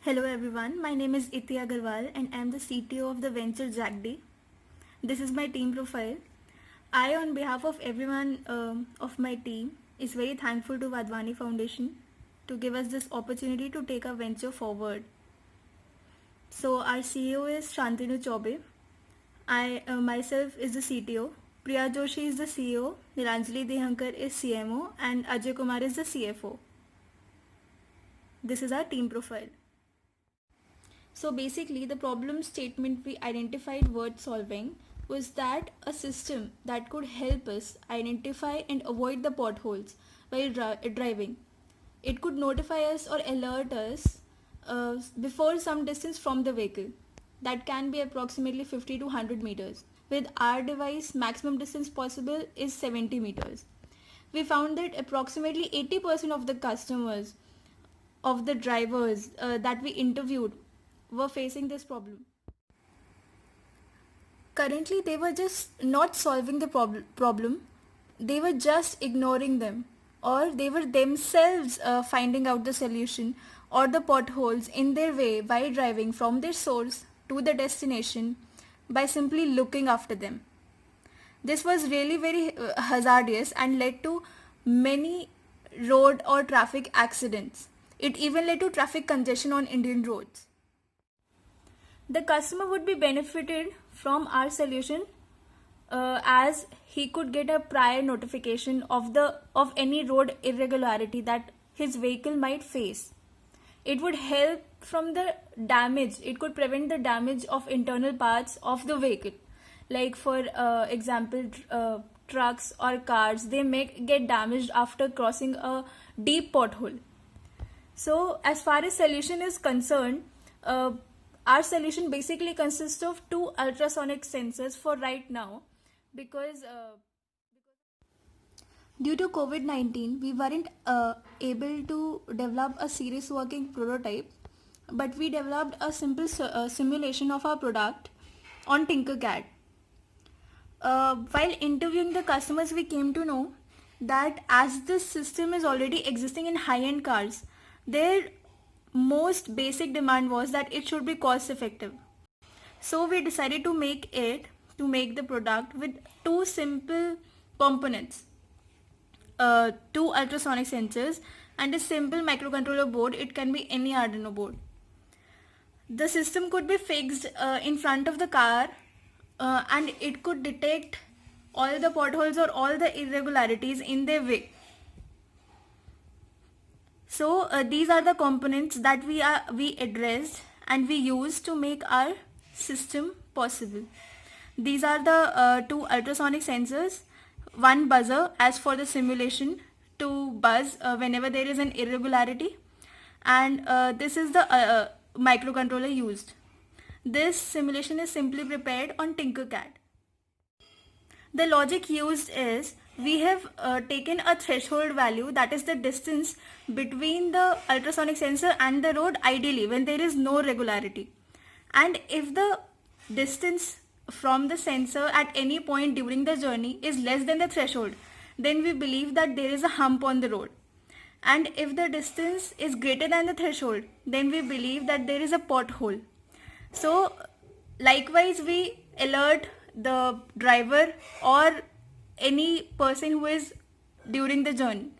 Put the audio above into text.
Hello everyone, my name is Iti Agarwal and I am the CTO of the venture Jackd. This is my team profile. I, on behalf of everyone of my team, is very thankful to Vadhwani Foundation to give us this opportunity to take our venture forward. So our CEO is Shantanu Chaube. I myself is the CTO. Priya Joshi is the CEO. Niranjali Dehankar is CMO and Ajay Kumar is the CFO. This is our team profile. So basically the problem statement we identified worth solving was that a system that could help us identify and avoid the potholes while driving. It could notify us or alert us before some distance from the vehicle. That can be approximately 50 to 100 meters. With our device, maximum distance possible is 70 meters. We found that approximately 80% of the customers, of the drivers that we interviewed, were facing this problem. Currently, they were just not solving the problem. They were just ignoring them, or they were themselves finding out the solution or the potholes in their way while driving from their source to the destination by simply looking after them. This was really very hazardous and led to many road or traffic accidents. It even led to traffic congestion on Indian roads. The customer would be benefited from our solution as he could get a prior notification of any road irregularity that his vehicle might face. It would help from the damage. It could prevent the damage of internal parts of the vehicle. Like for example, trucks or cars, they may get damaged after crossing a deep pothole. So as far as solution is concerned, our solution basically consists of two ultrasonic sensors for right now because due to COVID-19 we weren't able to develop a serious working prototype, but we developed a simple simulation of our product on Tinkercad. While interviewing the customers, we came to know that as this system is already existing in high-end cars, their most basic demand was that it should be cost effective. So we decided to make the product with two simple components, two ultrasonic sensors and a simple microcontroller board. It can be any Arduino board. The system could be fixed in front of the car and it could detect all the potholes or all the irregularities in their way. So these are the components that we addressed and we used to make our system possible. These are the two ultrasonic sensors, one buzzer as for the simulation to buzz whenever there is an irregularity, and this is the microcontroller used. This simulation is simply prepared on Tinkercad. The logic used is we have taken a threshold value, that is the distance between the ultrasonic sensor and the road, ideally when there is no regularity. And if the distance from the sensor at any point during the journey is less than the threshold, then we believe that there is a hump on the road. And if the distance is greater than the threshold, then we believe that there is a pothole. So likewise, we alert the driver or any person who is during the journey.